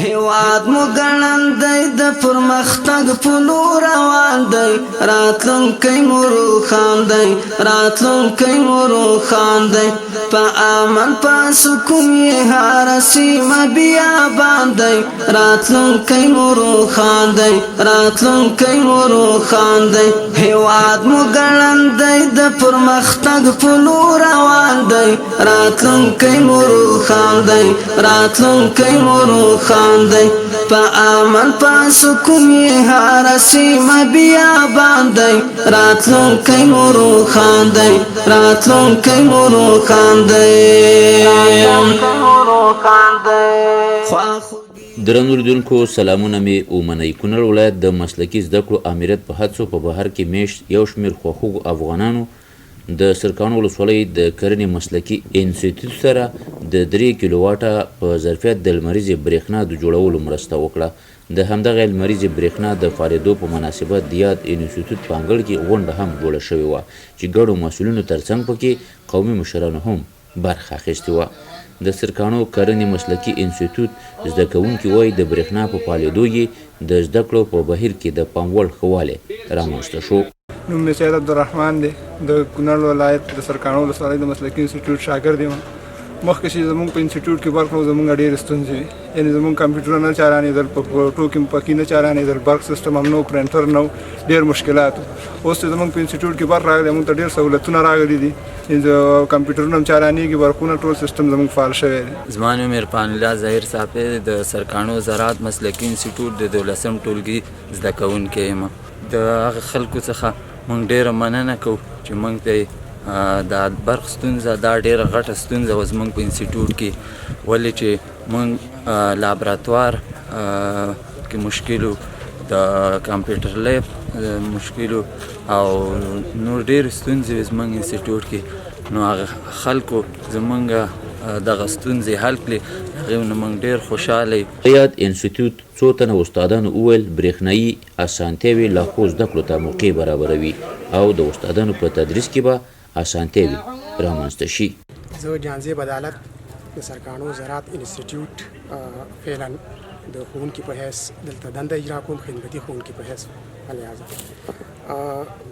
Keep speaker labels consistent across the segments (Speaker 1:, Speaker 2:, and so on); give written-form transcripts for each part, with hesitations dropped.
Speaker 1: هیواد مو ګړند دی د پرمختګ په لور روان دی راتلونکی مو روښان دی راتلونکی مو روښان دی په امن په سکون یې هره سیمه بیابان دی راتلونکی مو روښان دی راتلونکی مو روښان دی هیواد مو ګړند دی د پرمختګ په لور روان دی راتلونکی مو روښان دی راتلونکی مو روښان دی په امن په سکون یې هره سیمه بیابان دی راتلونکی مو روښان دی راتلونکی مو روښان دی.
Speaker 2: درنو لیدونکو سلامونه می اومنئ. کونړ ولایت د مسلکي زده کړو امریت په هڅو په بهر کې میشت یو شمېر خواخوږو افغانانو د سرکانو ولسوالۍ د کرنې مسلکي انسټیټیوټ سره د 3 کیلو واټه په ظرفیت د لمریزې برېښنا د جوړولو مرسته وکړه. د همدغه لمریزې برېښنا د فعالېدو په مناسبت د یاد انسټیټیوټ په انګړ کې غونډه هم جوړه شوې وه چې ګڼو مسؤلینو ترڅنګ پکې قومي مشرانو هم برخه اخیستې وه. د سرکانو کرنې مسلکي انسټیټیوټ زده کوونکي وایي د برېښنا په فعالېدو یې د زده کړو په بهیر کې د پام وړ ښه والی رامنځته شو.
Speaker 3: نوم مې سید عبدالرحمن دی، د کونړ ولایت د سرکانو ولسوالۍ د مسلکي انسټیټیوټ شاګرد یم. مخکې چې زموږ په انسټیټیوټ کې برق نو زموږ ډېرې ستونزې وي، یعنې زموږ کمپیوټر نه چارانېدل، په ټوکې پکې نه چارانېدل، برق سیسټم هم نه و، پرنټر نه و، ډېر مشکلات و. اوس چې زموږ په انسټیټیوټ کې برق راغلی موږ ته ډېر سهولتونه راغلي دي، کمپیوټرونه هم چارانېږي، برقونه ټول سیسټم زموږ فعال شوی دی.
Speaker 4: زما نوم عرفان الله ظاهر صاحب دی، د سرکانو زراعت مسلکي انسټیټیوټ د 12 ټولګي زده کوونکی یم. د هغه خلکو څخه موږ ډېره مننه کوو چې موږ ته د برق ستونزه دا ډېره غټه ستونزه وه زموږ په انسټیټیوټ کې، ولې چې موږ لابراتوار کې مشکل و، د کمپیوټر لیب مشکل و، او نور ډېرې ستونزې وې زموږ انسټیټیوټ کې. نو هغه خلکو زموږ دغه ستونزې حل کړې، هغې نه موږ ډېر خوشحاله یو.
Speaker 2: یاد انسټیټیوټ څو تنه استادانو وویل برېښنایي اسانتیاوې لا خو زده کړو ته موقع برابروي او د استادانو په تدریس کې به اسانتیاوې رامنځته شي.
Speaker 5: زه جانزیب عدالت د سرکانو زراعت انسټیټیوټ فعلا د ښوونکي په حیث دلته دنده اجرا کوم، خدمتي ښوونکي په حیث. لہذا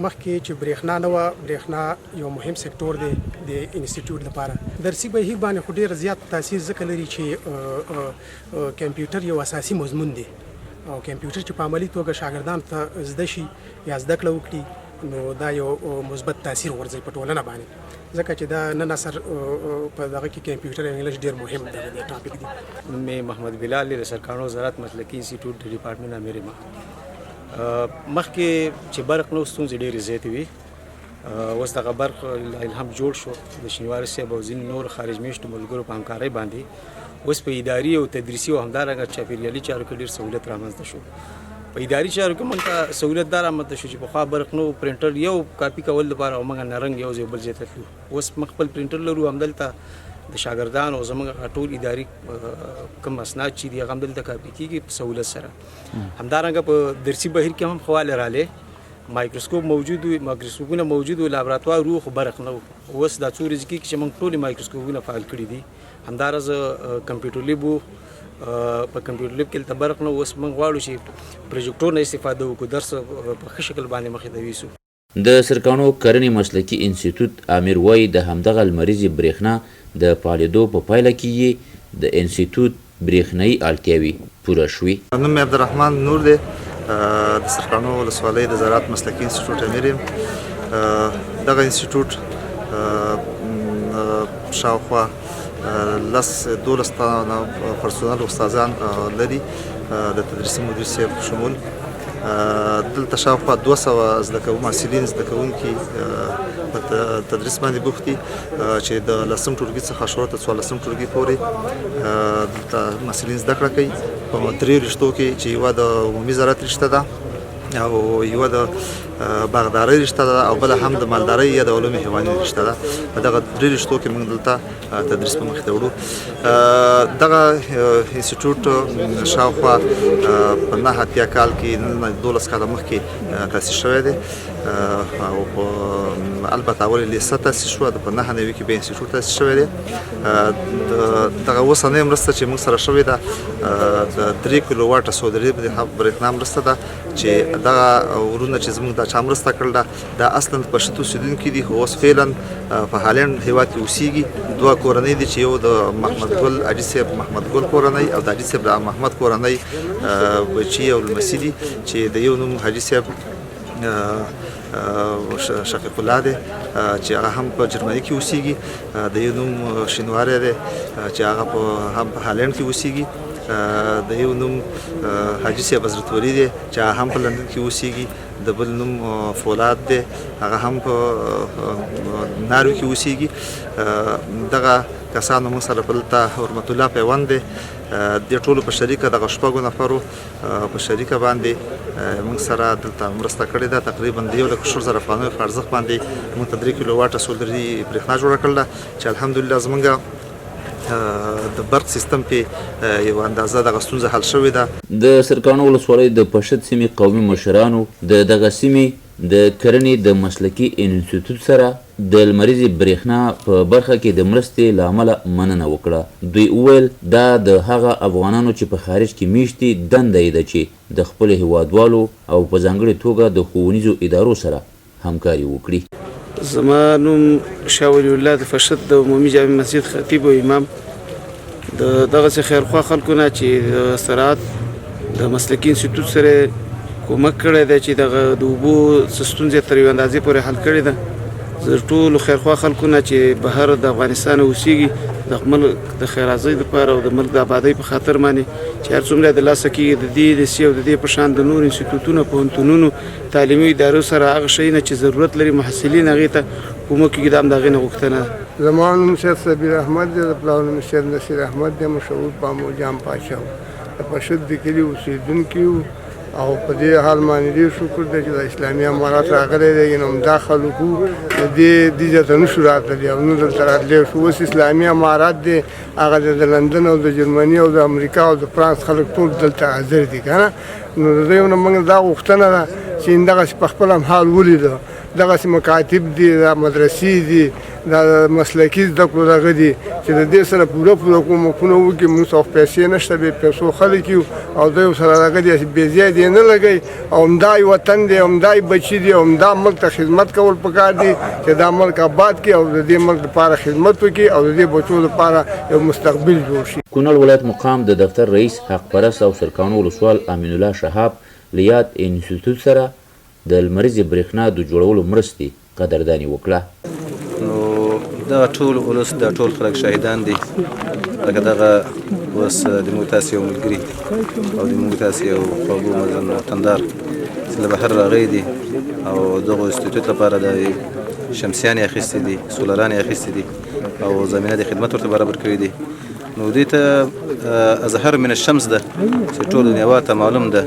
Speaker 5: مخکې چې برېښنا نه وه، برېښنا یو مهم سکتور دی د انسټیټیوټ لپاره. درسي بهیر باندې خو ډېر زیات تاثیر ځکه لري چې کمپیوټر یو اساسي مضمون دی، او کمپیوټر چې په عملي توګه شاګردانو ته زده شي یا زده کړه وکړي نو دا یو مثبت تاثیر غورځوي په ټولنه باندې، ځکه چې دا نن عصر په دغه کې کمپیوټر او انګلیش ډېر مهم دی ټاپک دی.
Speaker 6: نوم مې محمد بلال دی، د سرکانو زراعت مسلکي انسټیټیوټ د ډپارټمنټ امیر یم. مخکې چې برق نه و ستونزې ډېرې زیاتې وي، اوس دغه برق الهام جوړ شو د شینواري صاحب او ځینې نور خارج میشتو ملګرو په همکارۍ باندې. اوس په اداري او تدریسي او همدارنګه چاپېریالي چارو کې ډېر سهولت رامنځته شو. په اداري چارو کې موږ ته سهولت دا رامنځته شو چې پخوا برق نه و، پرنټر یو کاپي کول لپاره او موږ نرنګ یو ځای بل ځای ته تلو. اوس موږ خپل پرنټر لرو، همدلته د شاګردانو او زموږ ټول اداري کوم اسناد چې دي هغه همدلته کاپي کېږي په سهولت سره. همدارنګه په درسي بهیر کې هم ښه والی رالی، مایکروسکوپ موجود و، مایکروسکوپونه موجود و، لابراتوار و، خو برق نه و. اوس دا څو ورځې کېږي چې موږ ټولې مایکروسکوپونه فعال کړي دي. همداراز کمپیوټر لیب و، په کمپیوټر لیب کې دلته برق نه و. اوس موږ غواړو چې پروجیکټور نه استفاده وکړو، درس په ښه شکل باندې مخې ته یوسو.
Speaker 2: د سرکانو کرنې مسلکي انسټیټیوټ امیر وایي د همدغه لمریزې برېښنا د فعالېدو په پایله کې یې د انسټیټیوټ برېښنایي اړتیاوې پوره شوې.
Speaker 7: نوم مې عبدالرحمن نور دی، د سرکانو ولسوالۍ د زراعت مسلکي انسټیټیوټ امیر یم. دغه انسټیټیوټ شاوخوا 12 تنه پرسونل استادان لري، د تدریسي مدیر صاحب شمول. دلته شاوخوا 200 محصلین زده کوونکي په تدریس باندې بوخت دي چې د 10 ټولګي څخه شروع تر 14 ټولګي پورې دلته محصلین زده کړه کوي په 3 رشتو کې، چې یوه د عمومي زراعت رشته ده او یوه د باغدارۍ رشته ده او بله هم د مالدارۍ یا د علوم حیواني رشته ده. په دغه درې رشتو کې موږ دلته تدریس په مخ ته وړو. دغه انسټیټیوټ شاوخوا په 9 کال کې 12 کاله مخکې تاسیس شوی دی او البته اول لیسه تاسیس شوه په 9 کې به انسټیټیوټ تاسیس شوی دی. دغه اوسنۍ مرسته چې موږ سره شوې ده د 3 کیلو واټه سودري برېښنا مرسته ده چې دغه ورونه چې زموږ د چا مرسته کړل دا اصلا په پشت اوسېدونکي دي خو اوس فعلا په هالند هېواد کې اوسېږي. 2 کورنۍ دي چې یو د محمد ګل حاجي صاحب محمد ګل کورنۍ او د حاجي صاحب محمد کورنۍ بچي او لمسي دي چې د یو نوم حاجي صاحب شقیق الله دی چې هغه هم په جرمني کې اوسېږي. د یو نوم شینواری دی چې هغه هم په هالند کې اوسېږي. د یو نوم حاجي صاحب حضرت ولی دی چې هغه هم په لندن کې اوسېږي. د بل نوم فولاد دی هغه هم په ناروی کې اوسېږي. دغه کسانو موږ سره دلته حرمت الله پیوند دی. د ټولو په شریکه دغه 6 نفرو په شریکه باندې موږ سره دلته مرسته کړې ده. تقریبا د 1,00,000 افغانیو په ارزښت باندې موږ 3 کیلو واټه سولري برېښنا جوړه کړله چې الحمدلله زموږ د برق سیستم په یو اندازه دغه ستونزه حل شوې ده.
Speaker 2: د سرکانو ولسوالۍ د پشد سیمې قومي مشرانو د دغه سیمې د کرنې د مسلکي انسټیټیوټ سره د لمریزې برېښنا په برخه کې د مرستې له امله مننه وکړه. دوی وویل دا د هغه افغانانو چې په خارج کې میشت دي دنده یې ده چې د خپلو هیوادوالو او په ځانګړې توګه د ښوونیزو ادارو سره همکاري وکړي.
Speaker 8: زما نوم شاه ولی الله د فشد د عمومي جامع مسجد خطیب او امام د دغسې خیرخوا خلکو نه چې د زراعت د مسلکي انسټیټیوټ سره کومک کړی دی چې دغه د اوبو ستونزې تر یوې اندازې پورې حل کړې ده. زه ټولو خیرخوا خلکو نه چې بهر د افغانستان اوسېږي د ملک د خیرازۍ دپاره او د ملک د آبادۍ په خاطر باندې چې هر څومره د لاسه کېږي د دې دسې او د دې په شان د نور انسټیټیوټونو پوهنتونونو تعلیمي ادارو سره هغه شیونه چې ضرورت لري محصلین هغې ته کومک کېږي دا هم د هغې نه غوښتنه ده.
Speaker 3: زما نوم سید صبیر احمد دی. د پلار نوم سید نصیر احمد دی. مشهور بامو جام پاچا و. د پشد د کلي اوسېدونکي وو او په دې حال باندې ډېر شکر دی چې د اسلامي امارات راغلی دی. نو همدا خلک وو د دې ځای ته نشو راتللی او نو دلته راتلی شو. اوس اسلامي امارات دی هغه د لندن او د جرمني او د امریکا او د فرانس خلک ټول دلته حاضر دي که نه. نو د دوی نه موږ دا غوښتنه ده چې دغسې په خپل هم حال ولیده. دغسې مکاتب دي دا مدرسې دي دا مسلکي زده کړو دغه دي چې د دې سره پوره کومکونه وکړي. موږ څه پیسې نشته بې پیسو خلک یو او دوی سره دغه دي بې ځایه دې نه لګوي او همدا یې وطن دی همدا یې بچي دي او همدا ملک ته خدمت کول پکار دي چې دا ملک آباد کړي او د دې ملک دپاره خدمت وکړي او د دې بچو دپاره یو مستقبل جوړ شي.
Speaker 2: کونړ ولایت مقام د دفتر رئیس حق پرست او سرکانو ولسوال امین الله شهاب له یاد انسټیټیوټ سره د لمریزې برېښنا د جوړولو مرستې قدرداني وکړه.
Speaker 9: نو دغه ټول ولس دا ټول خلک شاهدان دي لکه دغه اوس د موږ تاسې یو ملګري او د موږ تاسې یو خواږو مزن وطندار چې له بهر راغلی دي او دغو انسټیټیوټ لپاره د شمسیانې اخیستې دي سولرانې اخیستې دي او زمینه د خدمت ورته برابر کړي دي. نو دې ته اظهر من الشمس ده چې ټول دنیا ته معلوم ده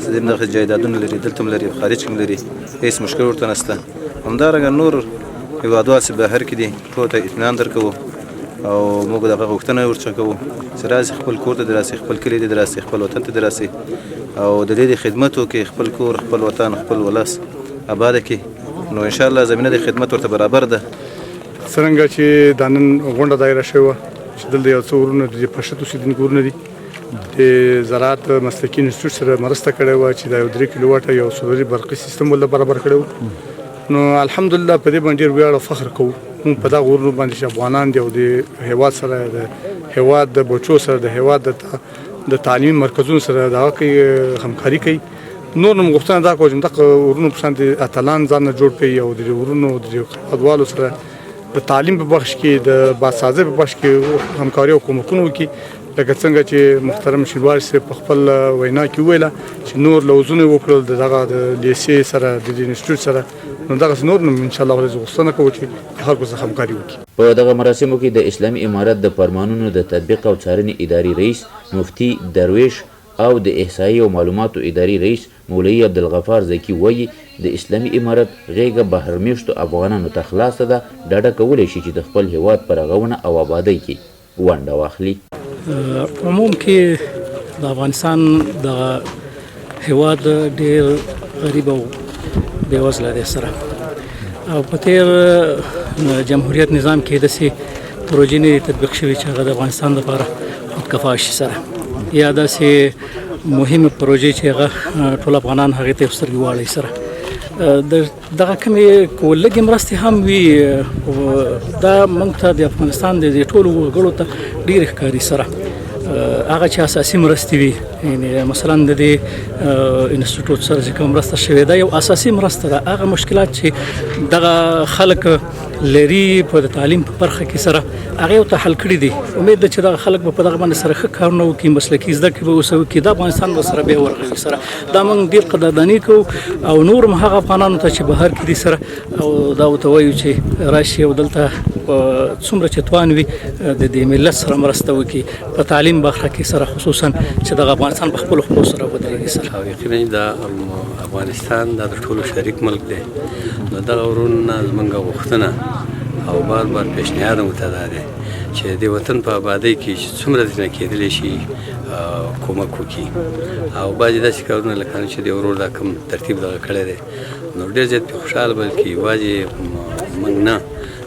Speaker 9: چې دغه جایدادونه لري دلته هم لري خارج کې هم لري هېڅ مشکل ورته نشته. همدارنګه نور هېوادوال چې بهر کې دي ټولو ته اطمینان درکوو او موږ دغه غوښتنه ورڅخه کوو چې راسي خپل کور ته دې راسي خپل کلي ته دې راسي خپل وطن ته دې راسي او د دې د خدمت وکړي خپل کور خپل وطن خپل ولس آباده کړي. نو انشاءالله زمینه د خدمت ورته برابر ده.
Speaker 3: څرنګه چې دا نن غونډه دایره شوې وه چې دلته یو څو ورونه د پشد اوسېدونکي ورونه دي د زراعت مسلکي انسټیټیوټ سره مرسته کړې وه چې دا یو 3 کیلو واټه یو سولري برقي سیستم ولله برابر کړی و. نو الحمدلله په دې باندې ډېر ویاړ او فخر کوو موږ په دغه ورونو باندې چې افغانان دي او د هېواد سره د هېواد د بچو سره د هېواد د تعلیمي مرکزونو سره دغه کوي همکاري کوي. نور نو غوښتنه دا کوو چې دغه ورونو په شان د اتلان ځان نه جوړ کړي او د ورونو د هېوادوالو سره د تعلیم په بخش کې د باسازۍ په بخش کې همکاري او کومکونه وکړي. لکه څنګه چې محترم شینواری صاحب په خپل وینا کې وویله چې نور لوزونه وکړل دغه د لیسې سره د انسټیټیوټ سره نو دغسې نور نو انشاءالله ورځ غوښتنه کوو چې خلکو سره همکاري وکړي.
Speaker 2: په دغه مراسمو کې د اسلامي امارت د فرمانونو د تطبیق او څارنې ادارې رئیس مفتي درویش او د احصایې او معلوماتو ادارې رئیس مولوي عبدالغفار زکي وایي د اسلامي امارت غیږه بهر میشتو افغانانو ته خلاصه ده، ډاډه کولی شي چې د خپل هیواد په رغونه او آبادۍ کې ونډه واخلي.
Speaker 10: عموم کې د افغانستان د هیواد ډېر غریب او بېوزله دی سره، او په تېر جمهوریت نظام کې داسې پروژې نه دي تطبیق شوي چې هغه د افغانستان لپاره خودکفا شي سره، یا داسې مهمه پروژې چې هغه ټول افغانان هغې ته سترګې واړوي سره. دغه کومې لږې مرستې هم وي، دا موږ ته د افغانستان د ټولو وګړو ته ډېرې ښکاري سره. هغه چې اساسي مرستې وي، یعنې مثلا د دې انسټیټوټ سره چې کوم مرسته شوې ده یو اساسي مرسته ده. هغه مشکلات چې دغه خلک لري په تعلیم په برخه کې سره هغه یو ته حل کړي دي. امید ده چې دغه خلک به په دغه باندې سره ښه کارونه وکړي، مسلکي زده کړې به ورسره وکړي، د افغانستان به سره بیا ورغوي سره. دا موږ ډېر قدرداني کوو، او نور هم هغه افغانانو ته چې بهر کې دي سره او دا ورته وایو چې راشي او دلته څومره چې توان وي د دې ملت سره مرسته وکړي په تعلیم برخه کې سره، خصوصا چې دغه افغانستان په خپلو خپلو سره ودرېږي سره.
Speaker 11: او یقینا دا افغانستان دا د ټولو شریک ملک دی، نو دغه ورونو نه زموږ غوښتنه او بار بار پیشنهاد مو ته دا دی چې د وطن په آبادۍ کې چې څومره ځینې کېدلی شي کومک وکړي. او بعضې داسې کارونه لکه چې د ورور دا کوم ترتیب دغه کړی دی، نو ډېر زیات پرې خوشحاله بلکې یوازې موږ نه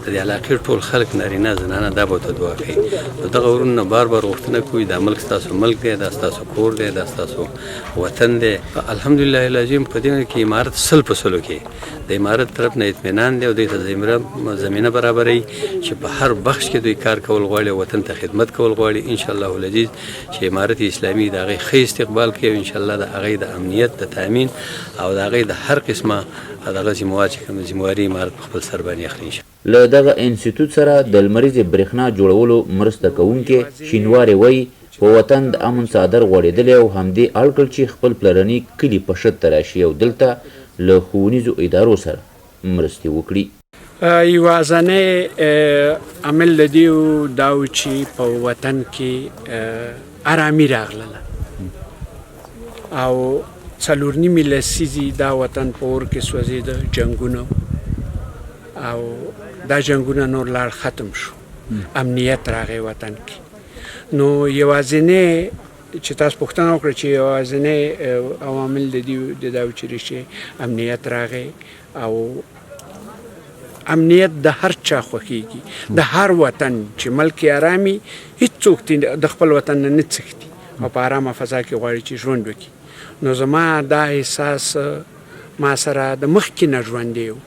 Speaker 11: د دې علاقې ټول خلک نارینه زنانه دا به ورته دعا کوي. نو دغه ورونو نه بار بار غوښتنه کوي دا ملک ستاسو ملک دی، دا ستاسو کور دی، دا ستاسو وطن دی. الحمدلله العظیم په دې کې امارت 100% کې د امارت طرف نه اطمینان دی او دوی ته زمینه برابروي چې په هر بخش کې دوی کار کول غواړي، وطن ته خدمت کول غواړي. انشاءالله العزیز چې امارت اسلامي د هغې ښه استقبال کوي، انشاءالله د هغې د امنیت د تامین او د هغې د هر قسمه دغه ذمواري امارت په خپل سر باندې اخلي.
Speaker 2: له دغه انسټیټوټ سره د لمریزې برېښنا جوړولو مرسته کوونکي شینوارې وایي په وطن د امن څادر غوړېدلی او همدې اړ کړ چې خپل پلرني کلي په شت ته راشي او دلته له ښوونیزو ادارو سره مرستې وکړي.
Speaker 12: یوازینی عمل د دې دا و چې په وطن کې ارامي راغله او 4.5 لسیزې دا وطن په اور کې سوځېده، جنګونه، او دا جنګونه نور لاړ ختم شو، امنیت راغی وطن کې. نو یوازینی چې تاسو پوښتنه وکړه چې یوازینی عوامل د دې دا و چې ریښې امنیت راغی، او امنیت د هر چا خوښیږي، د هر وطن چې ملک ارامي، هیڅوک د خپل وطن نه نه څښتي او په ارامه فضا کې غواړي چې ژوند وکړي. نو زما دا احساس ما سره د مخکې نه ژوندی و،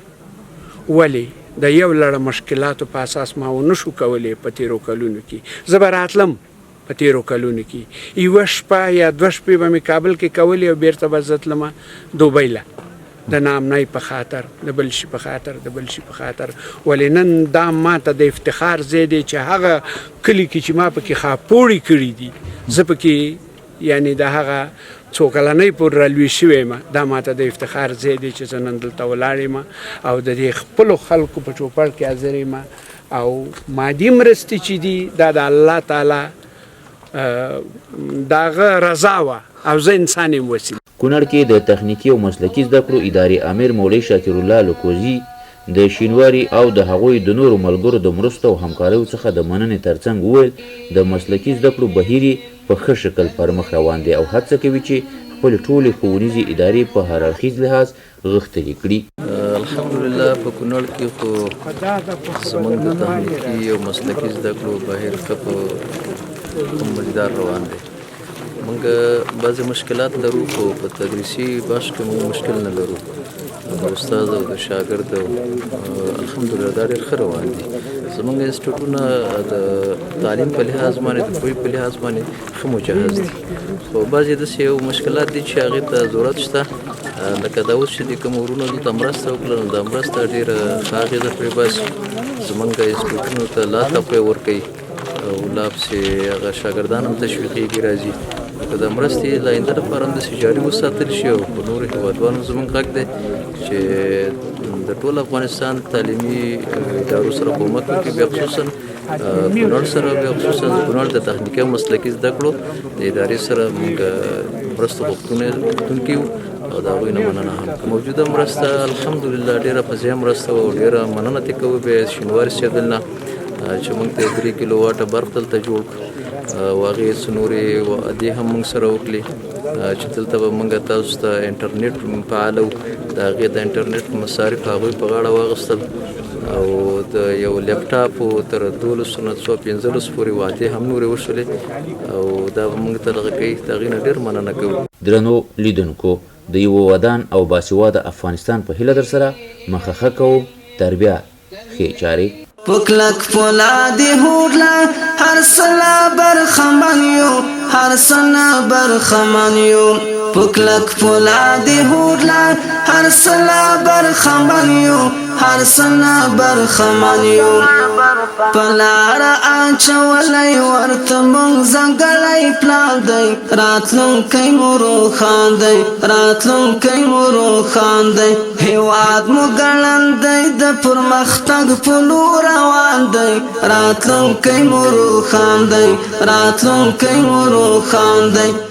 Speaker 12: ولې د یو لړ مشکلاتو په اساس ما ونه شو کولی په تېرو کلونو کې. زه به راتلم په تېرو کلونو کې، یوه شپه یا 2 شپې به مې کابل کې کولې او بیرته به زه تلمه دوبۍ له، د ناامنۍ په خاطر، د بل شي په خاطر، د بل شي په خاطر. ولې نن دا ما ته د افتخار ځای دی چې هغه کلي کې چې ما پکې خاپوړې کړي دي، زه پکې یعنی د هغه څو کلنۍ پورې رالوی شوی یم، دا ما ته د افتخار ځای دی چې زه نن دلته ولاړ یم او د دې خپلو خلکو په چوپړ کې حاضر یم. او مادي مرستې چې دي دا د الله تعالی د هغه رضا وه او زه انسان یم وسیله.
Speaker 2: کونړ کې د تخنیکي او مسلکي زده کړو ادارې امیر مولوي شاکر الله لوکوزي د شینواري او د هغوی د نورو ملګرو د مرستو او همکاریو څخه د مننې ترڅنګ وویل د مسلکي زده کړو بهیر په ښه شکل پر مخ روان دی او هڅه کوي چې خپلې ټولې ښوونیزې ادارې په هر اړخیز لحاظ غښتلي کړي.
Speaker 4: الحمدلله په کونړ کې خو زموږ د تخنیکي او مسلکي زده کړو بهیر ښه په مزیدار روان دی. موږ بعضې مشکلات لرو خو په تدریسي بخش کې موږ مشکل نه لرو، د استاد او د شاګرد الحمدلله دا ډېر ښه روان دي. زموږ انسټیټوټونه د تعلیم په لحاظ باندې د پوهې په لحاظ باندې ښه مجهز دي، خو بعضې داسې یو مشکلات دي چې هغې ته ضرورت شته، لکه دا اوس چې د کوم وروڼو دلته مرسته وکړه نو دا مرسته ډېره ښه اغېزه پرې باسي، زموږ انسټیټوټونو ته لا تقویه ورکوي او لا پسې هغه شاګردان هم تشویقېږي راځي. که د مرستې د آینده لپاره هم داسې جاري وساتل شي او په نورو هېوادوالو زموږ غږ دی چې د ټول افغانستان تعلیمي ادارو سره کومک وکړي، بیا خصوصا
Speaker 13: کونړ سره بیا خصوصا کونړ د تخنیکي او مسلکي زده کړو د ادارې سره موږ مرسته غوښتونکي یو او د هغوی نه مننه هم موجوده مرسته الحمدلله ډېره فضیه مرسته او ډېره مننه ترې کوو بیا شینواري صاحب دلته چې موږ ته 3 کیلو واټه برق دلته جوړ او هغې څه نورې وعدې هم موږ سره وکړې چې دلته به موږ تاسو ته انټرنیټ فعاله وو د هغې د انټرنیټ مصارف هغوی په غاړه واخیستل او د یو لیپټاپ تر 12 نه 15 پورې وعدې هم نورې وشولې او دا به موږ ته دغه کوي د هغې نه ډېر مننه کوو.
Speaker 2: درنو لیدونکو د یوه ودان او باسواده افغانستان په هیله در سره مخه کوو تر بیا ښې چارې
Speaker 1: پکلک فولادی هورلا هر سلا برخمانیو هر سنا برخمانیو پکلک فولادی هورلا هر سلا برخمانیو هر سنا برخمانیو پلار آچولی ورت مونگ زنگلی پلان دی راتلون کئی مرو خان دی راتلون کئی مرو خان دی هیواد مو گلن دی د پرمختگ پلو روان دی راتلون کئی مرو خان دی راتلون کئی مرو خان دی